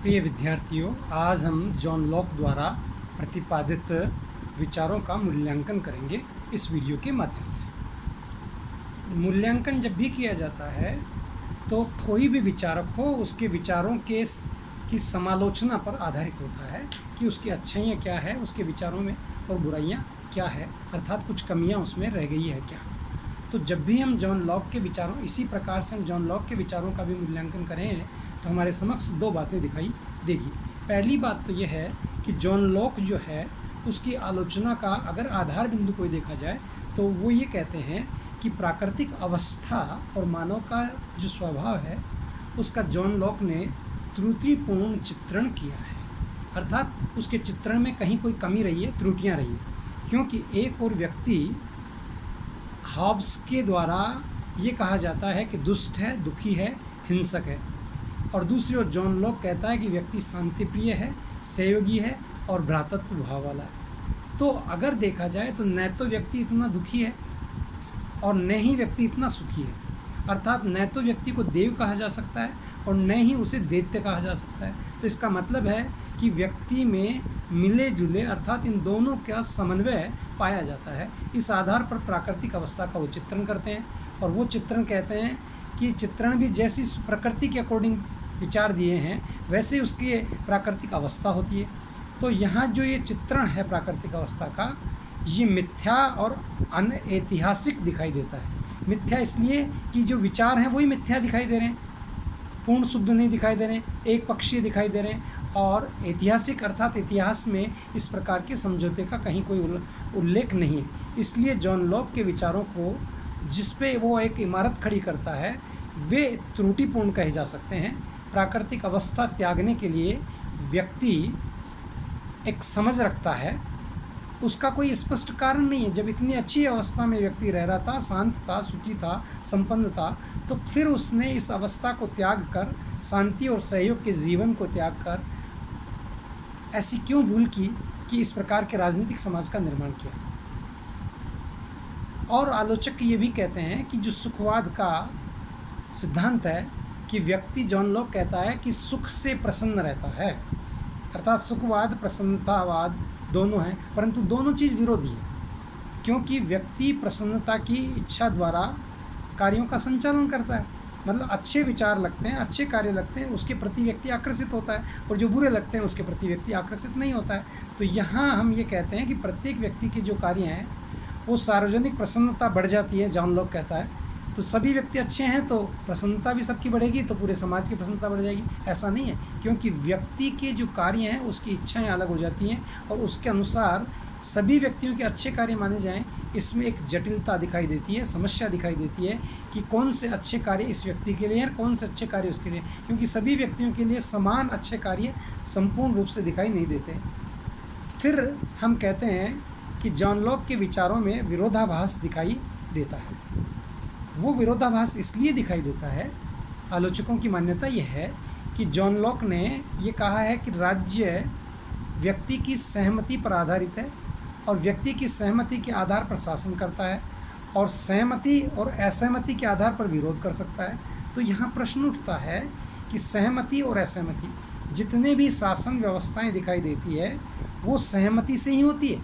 प्रिय विद्यार्थियों, आज हम जॉन लॉक द्वारा प्रतिपादित विचारों का मूल्यांकन करेंगे इस वीडियो के माध्यम से। मूल्यांकन जब भी किया जाता है तो कोई भी विचारक हो उसके विचारों की समालोचना पर आधारित होता है कि उसकी अच्छाइयाँ क्या है, उसके विचारों में, और बुराइयाँ क्या है, अर्थात कुछ कमियाँ उसमें रह गई है क्या। तो जब भी हम जॉन लॉक के विचारों, इसी प्रकार से हम जॉन लॉक के विचारों का भी मूल्यांकन करें तो हमारे समक्ष दो बातें दिखाई देगी। पहली बात तो यह है कि जॉन लॉक जो है उसकी आलोचना का अगर आधार बिंदु कोई देखा जाए तो वो ये कहते हैं कि प्राकृतिक अवस्था और मानव का जो स्वभाव है उसका जॉन लॉक ने त्रुटिपूर्ण चित्रण किया है, अर्थात उसके चित्रण में कहीं कोई कमी रही है, त्रुटियाँ रही है। क्योंकि एक और व्यक्ति हॉब्स के द्वारा ये कहा जाता है कि दुष्ट है, दुखी है, हिंसक है, और दूसरी ओर जॉन लॉक कहता है कि व्यक्ति शांतिप्रिय है, सहयोगी है और भ्रातृत्व भाव वाला है। तो अगर देखा जाए तो न तो व्यक्ति इतना दुखी है और न ही व्यक्ति इतना सुखी है, अर्थात न तो व्यक्ति को देव कहा जा सकता है और न ही उसे दैत्य कहा जा सकता है। तो इसका मतलब है कि व्यक्ति में मिले जुले अर्थात इन दोनों का समन्वय पाया जाता है। इस आधार पर प्राकृतिक अवस्था का वो चित्रण करते हैं और वो चित्रण कहते हैं कि चित्रण भी जैसी प्रकृति के अकॉर्डिंग विचार दिए हैं वैसे उसकी प्राकृतिक अवस्था होती है। तो यहाँ जो ये चित्रण है प्राकृतिक अवस्था का, ये मिथ्या और अनऐतिहासिक दिखाई देता है। मिथ्या इसलिए कि जो विचार हैं वही मिथ्या दिखाई दे रहे हैं, पूर्ण शुद्ध नहीं दिखाई दे रहे हैं, एक पक्षीय दिखाई दे रहे हैं, और ऐतिहासिक अर्थात इतिहास में इस प्रकार के समझौते का कहीं कोई उल्लेख नहीं है। इसलिए जॉन लॉक के विचारों को जिस पे वो एक इमारत खड़ी करता है वे त्रुटिपूर्ण कहे जा सकते हैं। प्राकृतिक अवस्था त्यागने के लिए व्यक्ति एक समझ रखता है, उसका कोई स्पष्ट कारण नहीं है। जब इतनी अच्छी अवस्था में व्यक्ति रह रहा था, शांत था, सुखी था, संपन्न था, तो फिर उसने इस अवस्था को त्याग कर, शांति और सहयोग के जीवन को त्याग कर ऐसी क्यों भूल की कि इस प्रकार के राजनीतिक समाज का निर्माण किया। और आलोचक ये भी कहते हैं कि जो सुखवाद का सिद्धांत है कि व्यक्ति, जॉन लॉक कहता है कि सुख से प्रसन्न रहता है, अर्थात सुखवाद प्रसन्नतावाद दोनों हैं, परंतु दोनों चीज़ विरोधी है। क्योंकि व्यक्ति प्रसन्नता की इच्छा द्वारा कार्यों का संचालन करता है, मतलब अच्छे विचार लगते हैं, अच्छे कार्य लगते हैं, उसके प्रति व्यक्ति आकर्षित होता है, और जो बुरे लगते हैं उसके प्रति व्यक्ति आकर्षित नहीं होता है। तो यहाँ हम ये कहते हैं कि प्रत्येक व्यक्ति के जो कार्य हैं वो सार्वजनिक प्रसन्नता बढ़ जाती है। जॉन लॉक कहता है तो सभी व्यक्ति अच्छे हैं तो प्रसन्नता भी सबकी बढ़ेगी, तो पूरे समाज की प्रसन्नता बढ़ जाएगी। ऐसा नहीं है, क्योंकि व्यक्ति के जो कार्य हैं उसकी इच्छाएं अलग हो जाती हैं और उसके अनुसार सभी व्यक्तियों के अच्छे कार्य माने जाएं। इसमें एक जटिलता दिखाई देती है, समस्या दिखाई देती है कि कौन से अच्छे कार्य इस व्यक्ति के लिए हैं और कौन से अच्छे कार्य उसके लिए, क्योंकि सभी व्यक्तियों के लिए समान अच्छे कार्य संपूर्ण रूप से दिखाई नहीं देते। फिर हम कहते हैं कि जॉन लॉक के विचारों में विरोधाभास दिखाई देता है। वो विरोधाभास इसलिए दिखाई देता है, आलोचकों की मान्यता यह है कि जॉन लॉक ने ये कहा है कि राज्य व्यक्ति की सहमति पर आधारित है और व्यक्ति की सहमति के आधार पर शासन करता है और सहमति और असहमति के आधार पर विरोध कर सकता है। तो यहाँ प्रश्न उठता है कि सहमति और असहमति, जितने भी शासन व्यवस्थाएं दिखाई देती है वो सहमति से ही होती है।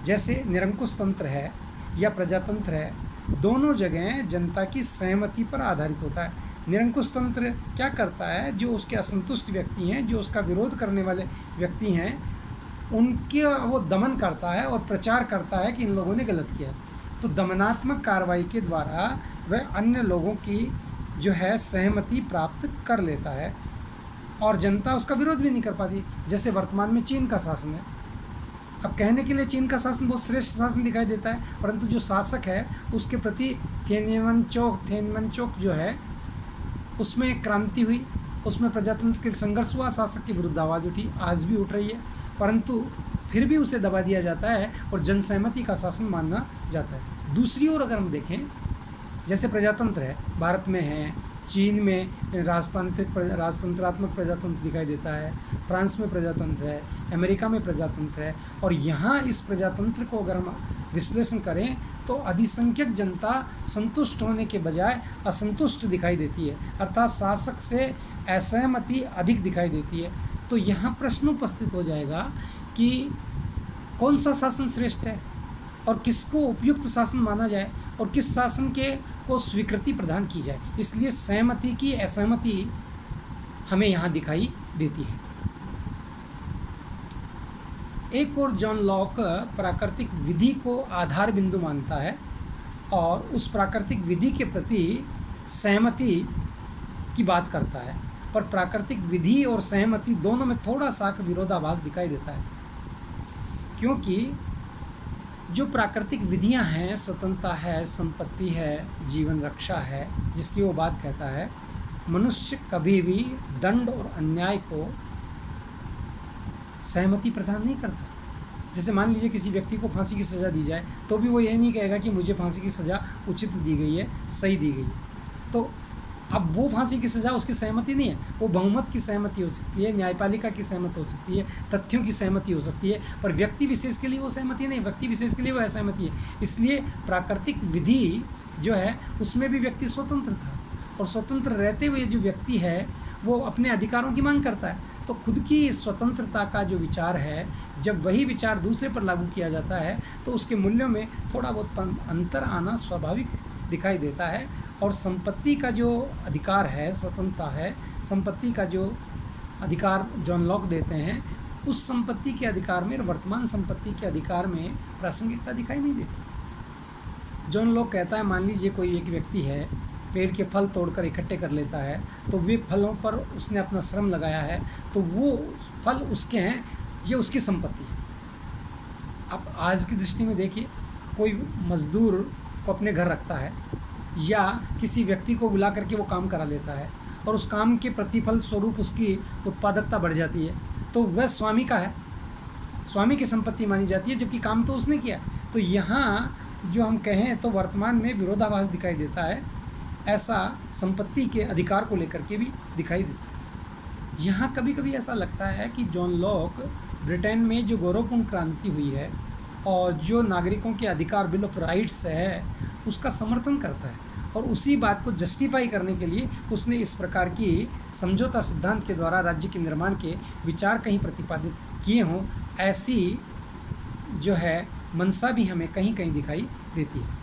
जैसे निरंकुश तंत्र है या प्रजातंत्र है, दोनों जगह जनता की सहमति पर आधारित होता है। निरंकुश तंत्र क्या करता है, जो उसके असंतुष्ट व्यक्ति हैं, जो उसका विरोध करने वाले व्यक्ति हैं, उनके वो दमन करता है और प्रचार करता है कि इन लोगों ने गलत किया। तो दमनात्मक कार्रवाई के द्वारा वह अन्य लोगों की जो है सहमति प्राप्त कर लेता है और जनता उसका विरोध भी नहीं कर पाती। जैसे वर्तमान में चीन का शासन है। अब कहने के लिए चीन का शासन बहुत श्रेष्ठ शासन दिखाई देता है, परंतु जो शासक है उसके प्रति थिएनमेनचोक जो है उसमें क्रांति हुई, उसमें प्रजातंत्र के संघर्ष हुआ, शासक के विरुद्ध आवाज़ उठी, आज भी उठ रही है, परंतु फिर भी उसे दबा दिया जाता है और जनसहमति का शासन माना जाता है। दूसरी ओर अगर हम देखें, जैसे प्रजातंत्र है, भारत में है, चीन में राजतंत्रात्मक प्रजातंत्र दिखाई देता है, फ्रांस में प्रजातंत्र है, अमेरिका में प्रजातंत्र है, और यहाँ इस प्रजातंत्र को अगर हम विश्लेषण करें तो अधिसंख्यक जनता संतुष्ट होने के बजाय असंतुष्ट दिखाई देती है, अर्थात शासक से असहमति अधिक दिखाई देती है। तो यहाँ प्रश्न उपस्थित हो जाएगा कि कौन सा शासन श्रेष्ठ है और किसको उपयुक्त शासन माना जाए और किस शासन के को स्वीकृति प्रदान की जाए। इसलिए सहमति की असहमति हमें यहाँ दिखाई देती है। एक और जॉन लॉक प्राकृतिक विधि को आधार बिंदु मानता है और उस प्राकृतिक विधि के प्रति सहमति की बात करता है, पर प्राकृतिक विधि और सहमति दोनों में थोड़ा सा विरोधाभास दिखाई देता है, क्योंकि जो प्राकृतिक विधियां हैं, स्वतंत्रता है, संपत्ति है, जीवन रक्षा है, जिसकी वो बात कहता है, मनुष्य कभी भी दंड और अन्याय को सहमति प्रदान नहीं करता। जैसे मान लीजिए किसी व्यक्ति को फांसी की सज़ा दी जाए तो भी वो ये नहीं कहेगा कि मुझे फांसी की सज़ा उचित दी गई है, सही दी गई है। तो अब वो फांसी की सज़ा उसकी सहमति नहीं है, वो बहुमत की सहमति हो सकती है, न्यायपालिका की सहमति हो सकती है, तथ्यों की सहमति हो सकती है, पर व्यक्ति विशेष के लिए वो सहमति नहीं, व्यक्ति विशेष के लिए वो असहमति है। इसलिए प्राकृतिक विधि जो है उसमें भी व्यक्ति स्वतंत्र था, और स्वतंत्र रहते हुए जो व्यक्ति है वो अपने अधिकारों की मांग करता है। तो खुद की स्वतंत्रता का जो विचार है, जब वही विचार दूसरे पर लागू किया जाता है तो उसके मूल्यों में थोड़ा बहुत अंतर आना स्वाभाविक दिखाई देता है। और संपत्ति का जो अधिकार है, स्वतंत्रता है, संपत्ति का जो अधिकार जॉन लॉक देते हैं, उस संपत्ति के अधिकार में, वर्तमान संपत्ति के अधिकार में प्रासंगिकता दिखाई नहीं देती। जॉन लॉक कहता है, मान लीजिए कोई एक व्यक्ति है, पेड़ के फल तोड़कर इकट्ठे कर लेता है, तो वे फलों पर उसने अपना श्रम लगाया है, तो वो फल उसके हैं, ये उसकी संपत्ति है। अब आज की दृष्टि में देखिए, कोई मजदूर को अपने घर रखता है या किसी व्यक्ति को बुला करके वो काम करा लेता है और उस काम के प्रतिफल स्वरूप उसकी उत्पादकता बढ़ जाती है, तो वह स्वामी का है, स्वामी की संपत्ति मानी जाती है, जबकि काम तो उसने किया। तो यहाँ जो हम कहें तो वर्तमान में विरोधाभास दिखाई देता है, ऐसा संपत्ति के अधिकार को लेकर के भी दिखाई देता है। यहाँ कभी कभी ऐसा लगता है कि जॉन लॉक ब्रिटेन में जो गौरवपूर्ण क्रांति हुई है और जो नागरिकों के अधिकार, बिल ऑफ राइट्स है, उसका समर्थन करता है, और उसी बात को जस्टिफाई करने के लिए उसने इस प्रकार की समझौता सिद्धांत के द्वारा राज्य के निर्माण के विचार कहीं प्रतिपादित किए हों, ऐसी जो है मंशा भी हमें कहीं कहीं दिखाई देती है।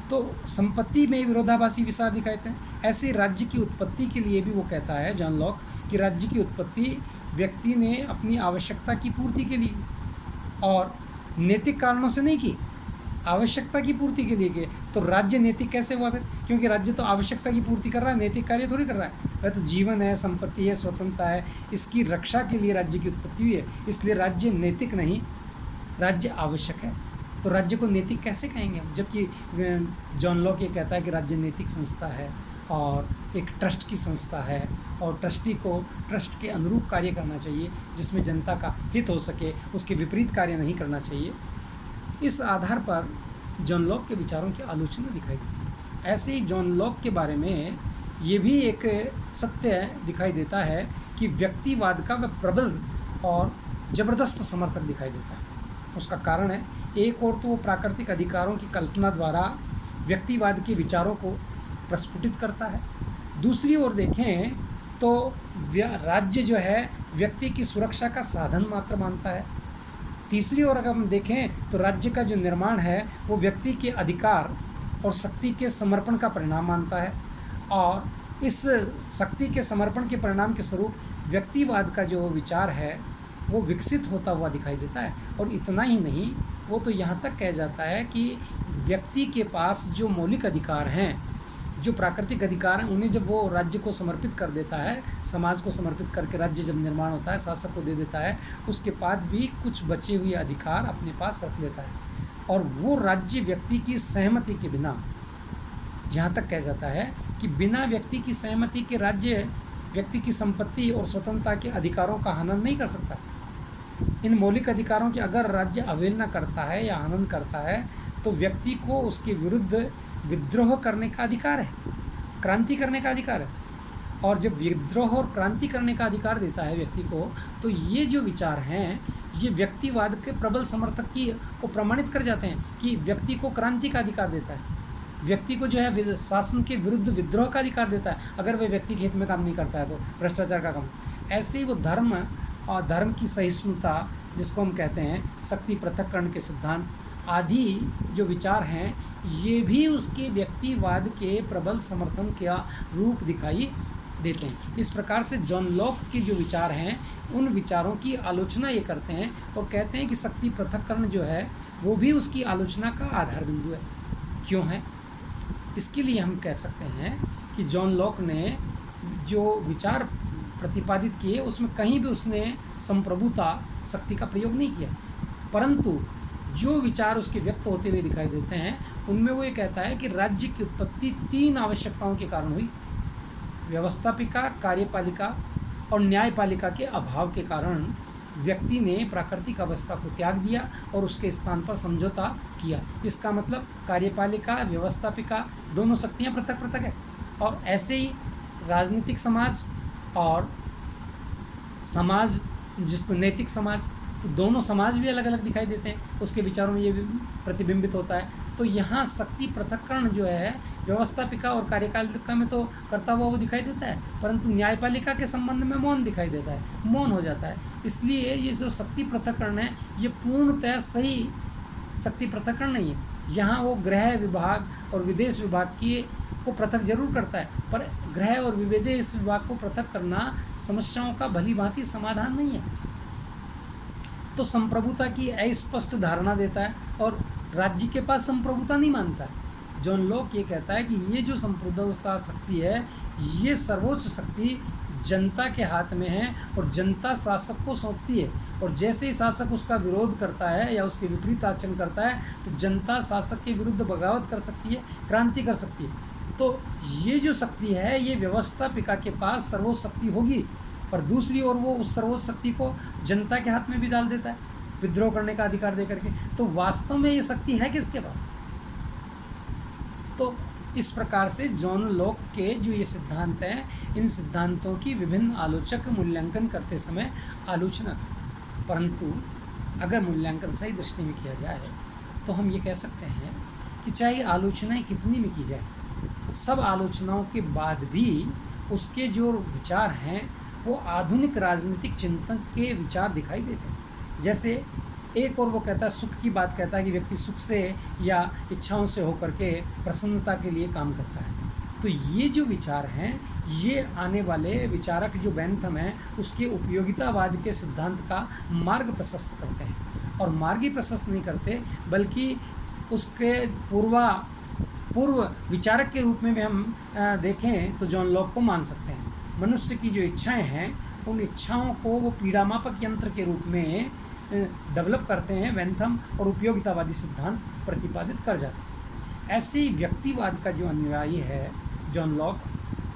तो संपत्ति में विरोधाभासी विचार दिखाते हैं। ऐसे राज्य की उत्पत्ति के लिए भी वो कहता है जॉन लॉक कि राज्य की उत्पत्ति व्यक्ति ने अपनी आवश्यकता की पूर्ति के लिए और नैतिक कारणों से नहीं की, आवश्यकता की पूर्ति के लिए किए। तो राज्य नैतिक कैसे हुआ फिर? क्योंकि राज्य तो आवश्यकता की पूर्ति कर रहा है, नैतिक कार्य थोड़ी कर रहा है। वह तो जीवन है, संपत्ति है, स्वतंत्रता है, इसकी रक्षा के लिए राज्य की उत्पत्ति हुई है। इसलिए राज्य नैतिक नहीं, राज्य आवश्यक है। तो राज्य को नैतिक कैसे कहेंगे हम? जबकि जॉन लॉक ये कहता है कि राज्य नैतिक संस्था है और एक ट्रस्ट की संस्था है, और ट्रस्टी को ट्रस्ट के अनुरूप कार्य करना चाहिए जिसमें जनता का हित हो सके, उसके विपरीत कार्य नहीं करना चाहिए। इस आधार पर जॉन लॉक के विचारों की आलोचना दिखाई देती है। ऐसे ही जॉन लॉक के बारे में ये भी एक सत्य दिखाई देता है कि व्यक्तिवाद का वह प्रबल और ज़बरदस्त समर्थक दिखाई देता है। उसका कारण है, एक और तो वो प्राकृतिक अधिकारों की कल्पना द्वारा व्यक्तिवाद के विचारों को प्रस्फुटित करता है, दूसरी ओर देखें तो राज्य जो है व्यक्ति की सुरक्षा का साधन मात्र मानता है, तीसरी ओर अगर हम देखें तो राज्य का जो निर्माण है वो व्यक्ति के अधिकार और शक्ति के समर्पण का परिणाम मानता है, और इस शक्ति के समर्पण के परिणाम के स्वरूप व्यक्तिवाद का जो विचार है वो विकसित होता हुआ दिखाई देता है। और इतना ही नहीं, वो तो यहाँ तक कह जाता है कि व्यक्ति के पास जो मौलिक अधिकार हैं, जो प्राकृतिक अधिकार हैं, उन्हें जब वो राज्य को समर्पित कर देता है, समाज को समर्पित करके राज्य जब निर्माण होता है, शासक को दे देता है, उसके बाद भी कुछ बचे हुए अधिकार अपने पास रख लेता है, और वो राज्य व्यक्ति की सहमति के बिना, यहाँ तक कह जाता है कि बिना व्यक्ति की सहमति के राज्य व्यक्ति की संपत्ति और स्वतंत्रता के अधिकारों का हनन नहीं कर सकता। इन मौलिक अधिकारों की अगर राज्य अवहेलना करता है या हनन करता है तो व्यक्ति को उसके विरुद्ध विद्रोह करने का अधिकार है, क्रांति करने का अधिकार है। और जब विद्रोह और क्रांति करने का अधिकार देता है व्यक्ति को, तो ये जो विचार हैं ये व्यक्तिवाद के प्रबल समर्थक की को प्रमाणित कर जाते हैं कि व्यक्ति को क्रांति का अधिकार देता है। व्यक्ति को जो है शासन के विरुद्ध विद्रोह का अधिकार देता है, अगर वह व्यक्ति के हित में काम नहीं करता है तो, भ्रष्टाचार का काम। ऐसे ही वो धर्म और धर्म की सहिष्णुता, जिसको हम कहते हैं शक्ति पृथक्करण के सिद्धांत आदि जो विचार हैं, ये भी उसके व्यक्तिवाद के प्रबल समर्थन का रूप दिखाई देते हैं। इस प्रकार से जॉन लॉक के जो विचार हैं, उन विचारों की आलोचना ये करते हैं और कहते हैं कि शक्ति पृथक्करण जो है वो भी उसकी आलोचना का आधार बिंदु है। क्यों है? इसके लिए हम कह सकते हैं कि जॉन लॉक ने जो विचार प्रतिपादित किए उसमें कहीं भी उसने संप्रभुता शक्ति का प्रयोग नहीं किया, परंतु जो विचार उसके व्यक्त होते हुए दिखाई देते हैं उनमें वो ये कहता है कि राज्य की उत्पत्ति 3 आवश्यकताओं के कारण हुई। व्यवस्थापिका, कार्यपालिका और न्यायपालिका के अभाव के कारण व्यक्ति ने प्राकृतिक अवस्था को त्याग दिया और उसके स्थान पर समझौता किया। इसका मतलब कार्यपालिका, व्यवस्थापिका दोनों शक्तियाँ पृथक पृथक है। और ऐसे ही राजनीतिक समाज और समाज, जिसको नैतिक समाज, तो दोनों समाज भी अलग अलग दिखाई देते हैं, उसके विचारों में ये भी प्रतिबिंबित होता है। तो यहाँ शक्ति पृथक्करण जो है व्यवस्थापिका और कार्यपालिका में तो करता हुआ वो दिखाई देता है, परंतु न्यायपालिका के संबंध में मौन दिखाई देता है, मौन हो जाता है। इसलिए ये जो शक्ति पृथक्करण है ये पूर्णतः सही शक्ति पृथक्करण नहीं है। यहाँ वो गृह विभाग और विदेश विभाग को पृथक जरूर करता है, पर गृह और विदेश विभाग को पृथक करना समस्याओं का भली भांति समाधान नहीं है। तो संप्रभुता की अस्पष्ट धारणा देता है और राज्य के पास संप्रभुता नहीं मानता है। जॉन लॉक ये कहता है कि ये जो संप्रभुता शक्ति है ये सर्वोच्च शक्ति जनता के हाथ में है और जनता शासक को सौंपती है, और जैसे ही शासक उसका विरोध करता है या उसके विपरीत आचरण करता है तो जनता शासक के विरुद्ध बगावत कर सकती है, क्रांति कर सकती है। तो ये जो शक्ति है ये व्यवस्थापिका के पास सर्वोच्च शक्ति होगी, पर दूसरी ओर वो उस सर्वोच्च शक्ति को जनता के हाथ में भी डाल देता है विद्रोह करने का अधिकार दे करके। तो वास्तव में ये शक्ति है किसके पास? तो इस प्रकार से जॉन लॉक के जो ये सिद्धांत हैं, इन सिद्धांतों की विभिन्न आलोचक मूल्यांकन करते समय आलोचना करते, परंतु अगर मूल्यांकन सही दृष्टि में किया जाए तो हम ये कह सकते हैं कि चाहे आलोचनाएं कितनी भी की जाए, सब आलोचनाओं के बाद भी उसके जो विचार हैं वो आधुनिक राजनीतिक चिंतन के विचार दिखाई देते हैं। जैसे एक और वो कहता है, सुख की बात कहता है कि व्यक्ति सुख से या इच्छाओं से होकर के प्रसन्नता के लिए काम करता है। तो ये जो विचार हैं ये आने वाले विचारक जो बेंथम हैं उसके उपयोगितावाद के सिद्धांत का मार्ग प्रशस्त करते हैं, और मार्ग ही प्रशस्त नहीं करते बल्कि उसके पूर्व विचारक के रूप में भी हम देखें तो जॉन लॉक को मान सकते हैं। मनुष्य की जो इच्छाएं हैं उन इच्छाओं को वो पीड़ामापक यंत्र के रूप में डेवलप करते हैं बेंथम, और उपयोगितावादी सिद्धांत प्रतिपादित कर जाते हैं। ऐसे ही व्यक्तिवाद का जो अनुयायी है जॉन लॉक,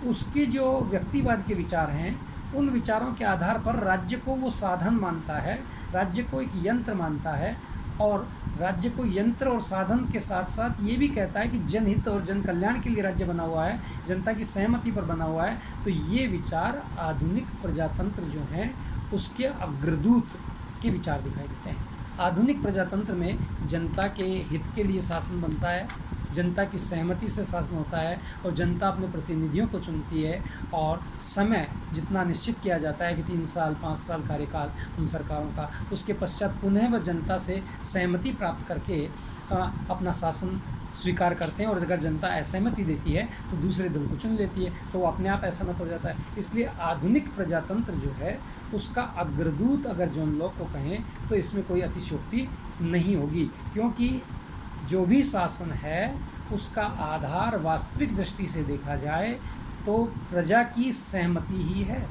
उसके जो व्यक्तिवाद के विचार हैं उन विचारों के आधार पर राज्य को वो साधन मानता है, राज्य को एक यंत्र मानता है, और राज्य को यंत्र और साधन के साथ साथ ये भी कहता है कि जनहित और जन कल्याण के लिए राज्य बना हुआ है, जनता की सहमति पर बना हुआ है। तो ये विचार आधुनिक प्रजातंत्र जो हैं उसके अग्रदूत के विचार दिखाई देते हैं। आधुनिक प्रजातंत्र में जनता के हित के लिए शासन बनता है, जनता की सहमति से शासन होता है, और जनता अपने प्रतिनिधियों को चुनती है, और समय जितना निश्चित किया जाता है कि 3 साल 5 साल कार्यकाल उन सरकारों का, उसके पश्चात पुनः वह जनता से सहमति प्राप्त करके अपना शासन स्वीकार करते हैं, और अगर जनता असहमति देती है तो दूसरे दल को चुन लेती है, तो वो अपने आप असहमत हो जाता है। इसलिए आधुनिक प्रजातंत्र जो है उसका अग्रदूत अगर जॉन लॉक को कहें तो इसमें कोई अतिशयोक्ति नहीं होगी, क्योंकि जो भी शासन है उसका आधार वास्तविक दृष्टि से देखा जाए तो प्रजा की सहमति ही है,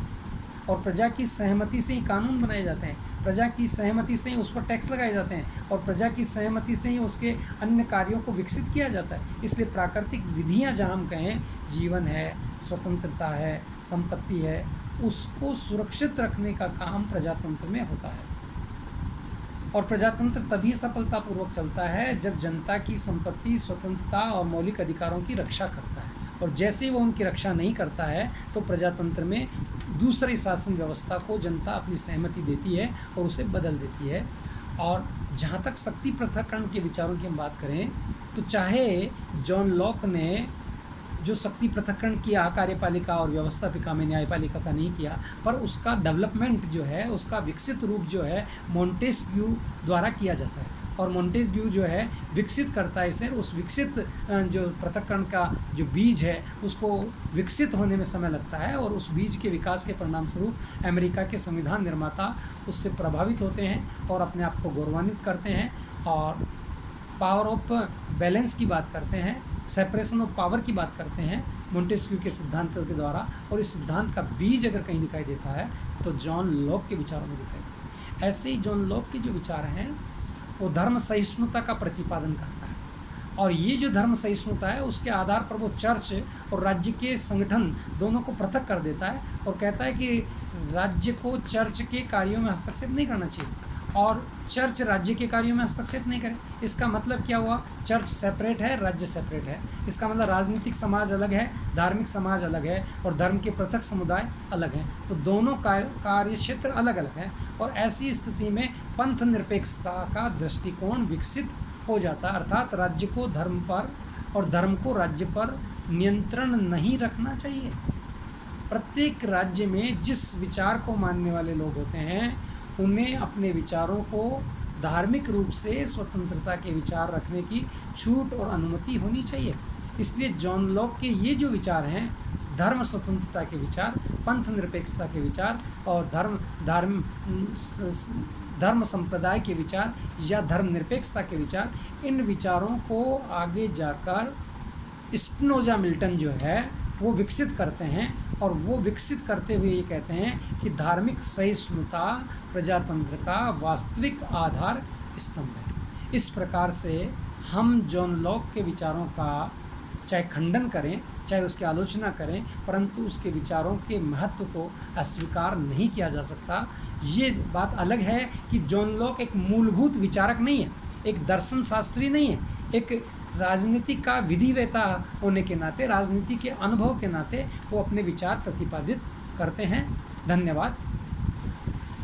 और प्रजा की सहमति से ही कानून बनाए जाते हैं, प्रजा की सहमति से ही उस पर टैक्स लगाए जाते हैं, और प्रजा की सहमति से ही उसके अन्य कार्यों को विकसित किया जाता है। इसलिए प्राकृतिक विधियां जहाँ हम कहें जीवन है, स्वतंत्रता है, संपत्ति है, उसको सुरक्षित रखने का काम प्रजातंत्र में होता है। और प्रजातंत्र तभी सफलतापूर्वक चलता है जब जनता की संपत्ति, स्वतंत्रता और मौलिक अधिकारों की रक्षा करता है, और जैसे ही वो उनकी रक्षा नहीं करता है तो प्रजातंत्र में दूसरी शासन व्यवस्था को जनता अपनी सहमति देती है और उसे बदल देती है। और जहाँ तक शक्ति पृथक्करण के विचारों की हम बात करें तो चाहे जॉन लॉक ने जो शक्ति पृथक्करण किया कार्यपालिका और व्यवस्थापिका में न्यायपालिका का नहीं किया, पर उसका डेवलपमेंट जो है, उसका विकसित रूप जो है मोंटेस्क्यू द्वारा किया जाता है। और मोंटेस्क्यू जो है विकसित करता है इसे। उस विकसित जो पृथक्करण का जो बीज है उसको विकसित होने में समय लगता है, और उस बीज के विकास के परिणाम स्वरूप अमेरिका के संविधान निर्माता उससे प्रभावित होते हैं और अपने आप को गौरवान्वित करते हैं और पावर ऑफ बैलेंस की बात करते हैं, सेपरेशन ऑफ पावर की बात करते हैं मोंटेस्क्यू के सिद्धांतों के द्वारा। और इस सिद्धांत का बीज अगर कहीं दिखाई देता है तो जॉन लॉक के विचारों में दिखाई देता है। ऐसे ही जॉन लॉक के जो विचार हैं वो धर्म सहिष्णुता का प्रतिपादन करता है, और ये जो धर्म सहिष्णुता है उसके आधार पर वो चर्च और राज्य के संगठन दोनों को पृथक कर देता है और कहता है कि राज्य को चर्च के कार्यों में हस्तक्षेप नहीं करना चाहिए और चर्च राज्य के कार्यों में हस्तक्षेप नहीं करे। इसका मतलब क्या हुआ? चर्च सेपरेट है, राज्य सेपरेट है। इसका मतलब राजनीतिक समाज अलग है, धार्मिक समाज अलग है और धर्म के पृथक समुदाय अलग हैं। तो दोनों कार्य क्षेत्र अलग अलग हैं और ऐसी स्थिति में पंथ निरपेक्षता का दृष्टिकोण विकसित हो जाता है, अर्थात राज्य को धर्म पर और धर्म को राज्य पर नियंत्रण नहीं रखना चाहिए। प्रत्येक राज्य में जिस विचार को मानने वाले लोग होते हैं उन्हें अपने विचारों को धार्मिक रूप से स्वतंत्रता के विचार रखने की छूट और अनुमति होनी चाहिए। इसलिए जॉन लॉक के ये जो विचार हैं, धर्म स्वतंत्रता के विचार, पंथ निरपेक्षता के विचार और धर्म संप्रदाय के विचार या धर्म निरपेक्षता के विचार, इन विचारों को आगे जाकर स्पिनोजा मिल्टन जो है वो विकसित करते हैं और वो विकसित करते हुए ये कहते हैं कि धार्मिक सहिष्णुता प्रजातंत्र का वास्तविक आधार स्तंभ है। इस प्रकार से हम जॉन लॉक के विचारों का चाहे खंडन करें चाहे उसकी आलोचना करें, परंतु उसके विचारों के महत्व को अस्वीकार नहीं किया जा सकता। ये बात अलग है कि जॉन लॉक एक मूलभूत विचारक नहीं है, एक दर्शन शास्त्री नहीं है, एक राजनीति का विधिवेता होने के नाते, राजनीति के अनुभव के नाते वो अपने विचार प्रतिपादित करते हैं। धन्यवाद।